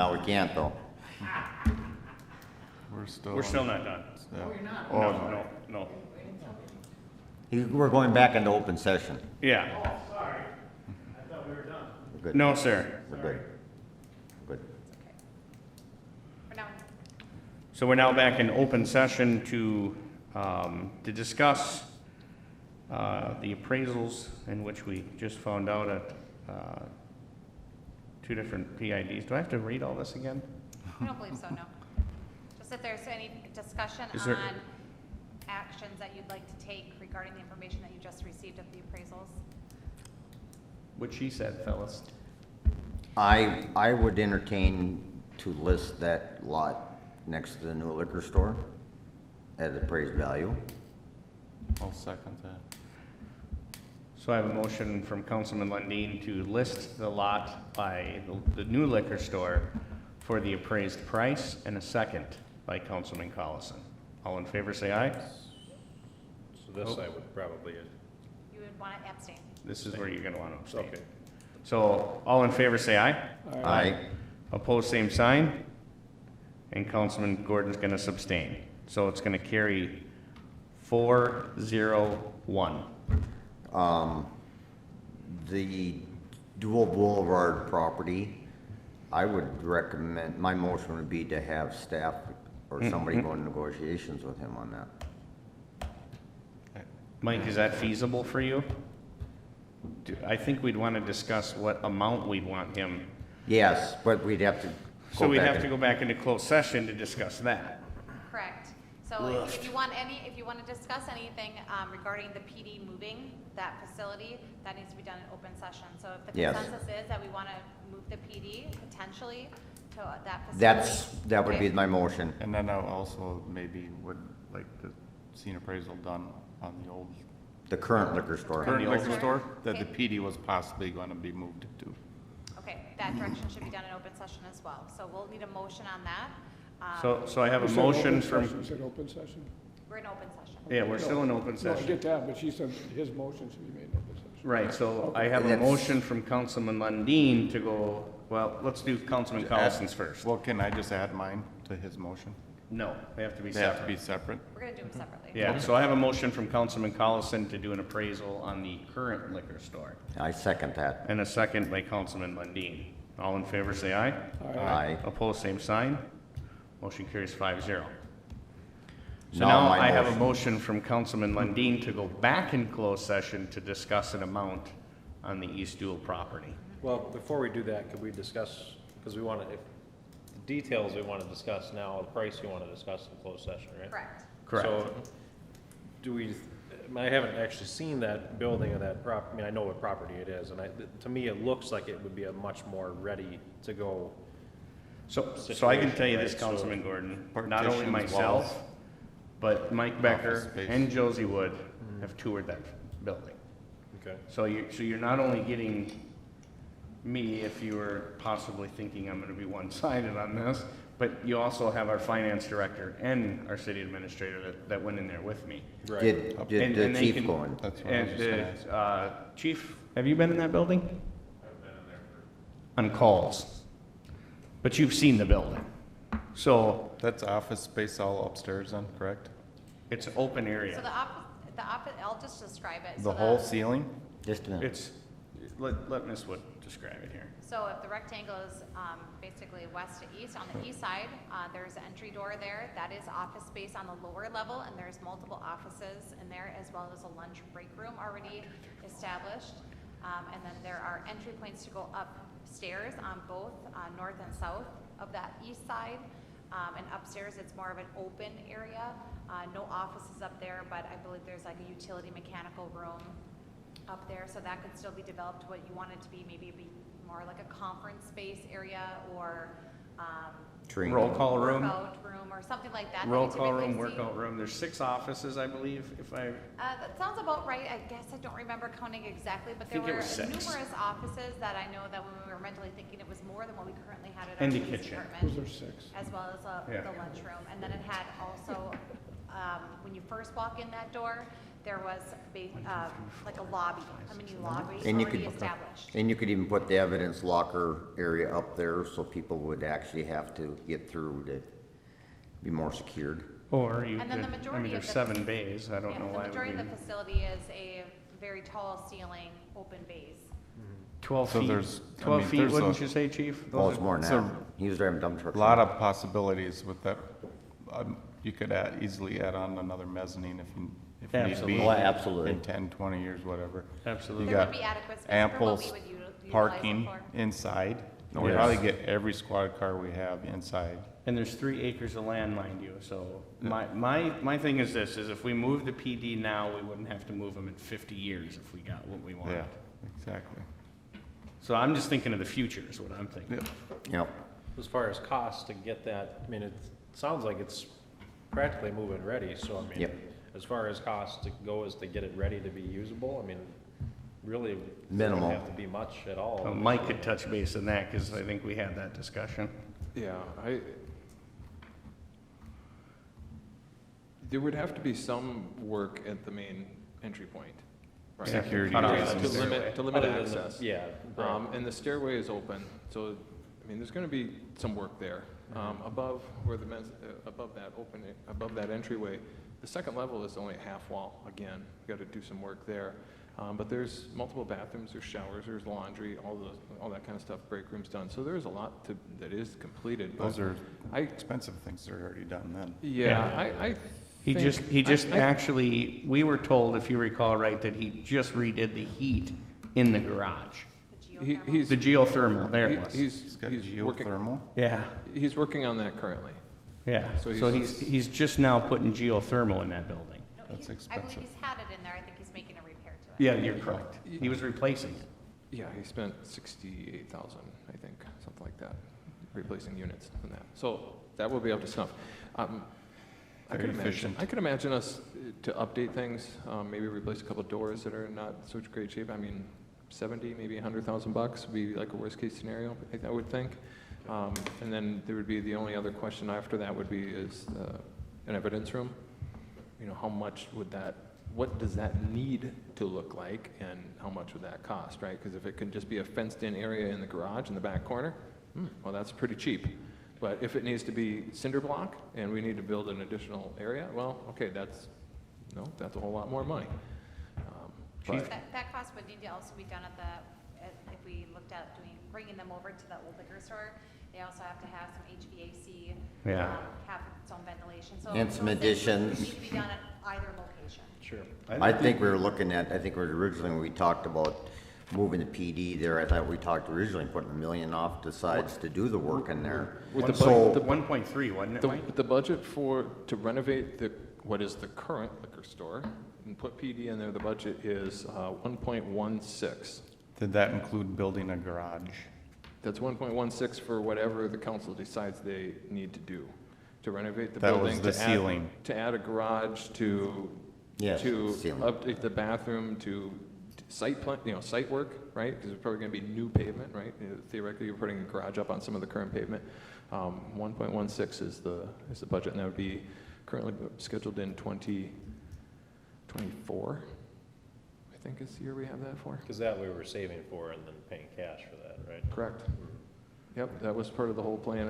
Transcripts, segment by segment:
No, we can't though. We're still not done. No, you're not. No, no. We're going back into open session. Yeah. Oh, sorry. I thought we were done. We're good. No, sir. We're good. Good. We're now So we're now back in open session to discuss the appraisals in which we just found out at two different PIDs. Do I have to read all this again? I don't believe so, no. Just if there's any discussion Is there- on actions that you'd like to take regarding the information that you just received of the appraisals. What she said, fellas. I would entertain to list that lot next to the new liquor store at appraised value. I'll second that. So I have a motion from Councilman Lundin to list the lot by the new liquor store for the appraised price, and a second by Councilman Collison. All in favor, say aye. So this I would probably, You would want to abstain. This is where you're gonna want to abstain. okay. So, all in favor, say aye. Aye. Opposed, same sign. And Councilman Gordon's gonna abstain. So it's gonna carry 4-0-1. The Dual Boulevard property, I would recommend, my motion would be to have staff or somebody go in negotiations with him on that. Mike, is that feasible for you? I think we'd want to discuss what amount we'd want him. Yes, but we'd have to So go we'd back have to and- go back into closed session to discuss that. Correct. So if you want to discuss anything regarding the PD moving that facility, that needs to be done in open session. So if the Yes. consensus is that we want to move the PD potentially to that facility. That would be Okay. my motion. And then I also maybe would like to see an appraisal done on the old The current liquor store. current old liquor store? store that the Okay. PD was possibly going to be moved to. Okay, that direction should be done in open session as well. So we'll need a motion on that. So I have a motion from, You said open session? We're in open session. yeah, we're still in open No, I session. get that, but she said his motion should be made in open session. Right, so I have a That's- motion from Councilman Lundin to go, well, let's do Councilman Collison's first. Well, can I just add mine to his motion? No, they have to be They have to be separate. separate? We're gonna do them separately. Yeah, so I have a motion from Councilman Collison to do an appraisal on the current liquor store, I second that. and a second by Councilman Lundin. All in favor, say aye. Aye. Opposed, same sign. Motion carries 5-0. So Now now my I have a motion. motion from Councilman Lundin to go back in closed session to discuss an amount on the East Dual property. Well, before we do that, could we discuss, because we want to, if the details we want to discuss now, the price we want to discuss in closed session, right? Correct. Correct. So, do we, I haven't actually seen that building or that I mean, I know what property it is, and to me, it looks like it would be a much more ready to go. So I can tell you this, Situation, right? So- Councilman Gordon, not only Partitions, myself, walls. but Mike Becker space. and Josie Wood have toured that building. Okay. So you're not only getting me, if you were possibly thinking I'm gonna be one-sided on this, but you also have our finance director and our city administrator that went in there with me. Right. Did And the they chief can- go in? That's what I was And just gonna ask. Chief, have you been in that building? I've been in there. On calls. But you've seen the building. So That's office space all upstairs then, correct? it's an open So area. the office, I'll just describe it. The So whole ceiling? Just a minute. It's, let Ms. Wood describe it here. So if the rectangle is basically west to east, on the east side, there's an entry door there. That is office space on the lower level, and there's multiple offices in there, as well as a lunch break room already established. And then there are entry points to go upstairs on both north and south of that east side. And upstairs, it's more of an open area. No offices up there, but I believe there's like a utility mechanical room up there, so that could still be developed what you want it to be, maybe be more like a conference space area or Tree. Roll call room, workout room or something like that. that roll you call room, typically see. workout room. There's 6 offices, I believe, if I, That sounds about right. I guess I don't remember counting exactly, but there think it were was 6. numerous offices that I know that when we were mentally thinking it was more than what we currently had at our And the police kitchen. department. Those are 6. As well as Yeah. the lunchroom, and then it had also when you first walk in that door, there was like a lobby, a mini lobby And you already could- established. And you could even put the evidence locker area up there, so people would actually have to get through to be more secured. Or you And then the could, I majority mean, of there's the- 7 bays, I don't Yeah, know the why majority we of the facility is a very tall ceiling, open bays. 12 So feet, there's- I 12 mean, feet, there's wouldn't a- you say, chief? Well, Those it's are- more than So- that. He was driving dump A trucks. lot of possibilities with that. You could easily add on another mezzanine if need Absolutely. be. Oh, absolutely. In 10, 20 years, whatever. Absolutely. You There got would be adequate space for ample what we would utilize it parking for. inside. Oh, We yes. probably get every squad car we have inside. And there's 3 acres of land, mind you, so my thing is this, is if we move the PD now, we wouldn't have to move them in 50 years if we got what we wanted. Yeah, exactly. So I'm just thinking of the future is what I'm thinking. Yeah. Yep. As far as cost to get that, I mean, it sounds like it's practically move-in ready, so I mean, Yep. as far as cost to go is to get it ready to be usable, I mean, really, it Minimal. doesn't have to be much at all. Well, Mike could touch base on that, because I think we had that discussion. Yeah, there would have to be some work at the main entry point. right? Security Cut off reasons. the To limit Other than the- access. Yeah, right. And the stairway is open, so, I mean, there's gonna be some work there. Above where the above that entryway, the second level is only a half wall, again, we gotta do some work there. But there's multiple bathrooms, there's showers, there's laundry, all that kind of stuff, break rooms done, so there's a lot that is completed, but Those are I, expensive things that are already done then. yeah, I He think- just I- actually, we were told, if you recall right, that he just redid the heat in the garage. The He- geothermal. he's, The geothermal, there it was. It's got he's working, geothermal. Yeah, he's working on that currently. yeah. So So he's- he's just now putting geothermal in that building. No, That's I expensive. believe he's had it in there, I think he's making a repair to it. Yeah, you're correct. He was replacing it. Yeah, he spent 68,000, I think, something like that, replacing units and that. So that will be up to snuff. Very efficient. I could imagine us to update things, maybe replace a couple of doors that are not such great shape. I mean, 70, maybe 100,000 bucks would be like a worst case scenario, I would think. And then there would be, the only other question after that would be is an evidence room. You know, how much would that, what does that need to look like and how much would that cost, right? Because if it could just be a fenced-in area in the garage in the back corner, well, that's pretty cheap. But if it needs to be cinder block and we need to build an additional area, well, okay, that's a whole lot more money. But That cost would need to also be done if we looked at bringing them over to the old liquor store, they also have to have some HVAC. Yeah. Have its own ventilation, so. And some those things would additions. Need to be done at either location. Sure. I think we were looking at, I think originally when we talked about moving the PD there, I thought we talked originally putting $1 million off the sides to do the work in there. with the So- budget, 1.3, wasn't it, Mike? the budget to renovate what is the current liquor store and put PD in there, the budget is 1.16. Did that include building a garage? That's 1.16 for whatever the council decides they need to do, to renovate the That building. was the to add- ceiling. To add a garage, Yes, to ceiling. update the bathroom, to site work, right? Because there's probably gonna be new pavement, right? Theoretically, you're putting a garage up on some of the current pavement. 1.16 is the budget, and that would be currently scheduled in 2024, I think is the year we have that for. Because that we were saving for and then paying cash for that, right? Correct. Yep, that was part of the whole plan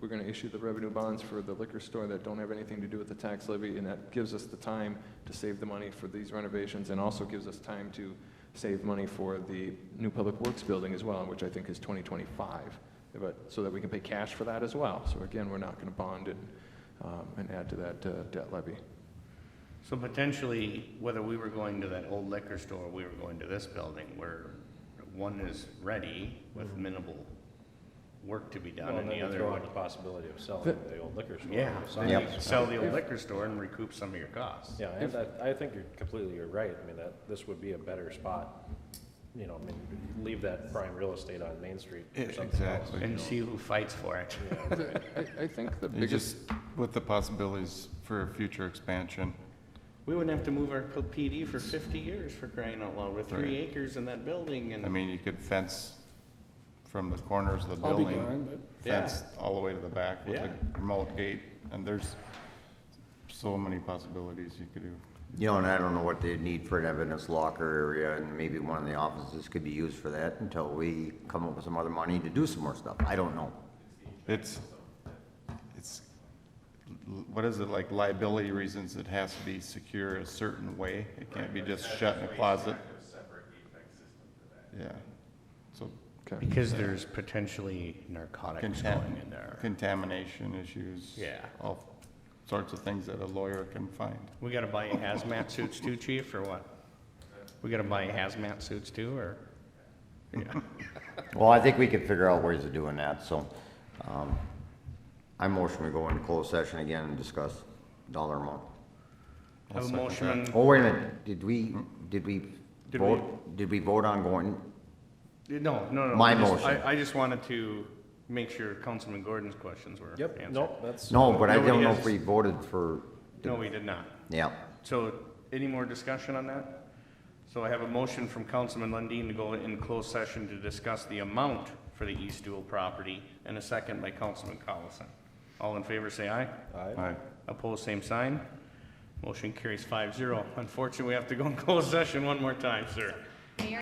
we're gonna issue the revenue bonds for the liquor store that don't have anything to do with the tax levy, and that gives us the time to save the money for these renovations, and also gives us time to save money for the new public works building as well, which I think is 2025, so that we can pay cash for that as well. So again, we're not gonna bond it, and add to that, debt levy. So potentially, whether we were going to that old liquor store, or we were going to this building, where one is ready with minimal work to be done, Well, and then the you other throw one. out the possibility of selling the old liquor store. Yeah, So then Yep. you sell the old liquor store and recoup some of your costs. Yeah, and I think you're right. I mean, this would be a better spot, I mean, leave that prime real estate on Main Street or something else. Exactly. And see who fights for it. I think the You biggest, just, with the possibilities for future expansion. We wouldn't have to move our PD for 50 years, for crying out loud, with 3 Right. acres in that building, and. I mean, you could fence from the corners of the I'll be building, gone, but Yeah. fence all the way to the back with Yeah. a remote gate, and there's so many possibilities you could do. You know, and I don't know what they'd need for an evidence locker area, and maybe one of the offices could be used for that until we come up with some other money to do some more stuff. I don't know. It's, what is it, like liability reasons, it has to be secure a certain way? It can't be just shut in a closet? Yeah, so Okay. Because there's potentially narcotics going in there. contamination issues. Yeah. All sorts of things that a lawyer can find. We gotta buy hazmat suits too, chief, or what? We gotta buy hazmat suits too, or? Yeah. Well, I think we could figure out ways of doing that, so, I motion we go into closed session again and discuss dollar amount. Have a motion, Oh, wait a minute, did we Did we- vote on going? no. My I just- motion. I just wanted to make sure Councilman Gordon's questions were answered. Yep, nope, that's. No, but I Nobody don't know has- if we voted for, No, we did not. yeah. So, any more discussion on that? So I have a motion from Councilman Lundin to go in closed session to discuss the amount for the East Dual property, and a second by Councilman Collison. All in favor, say aye. Aye. Opposed, same sign. Motion carries 5-0. Unfortunately, we have to go in closed session one more time, sir.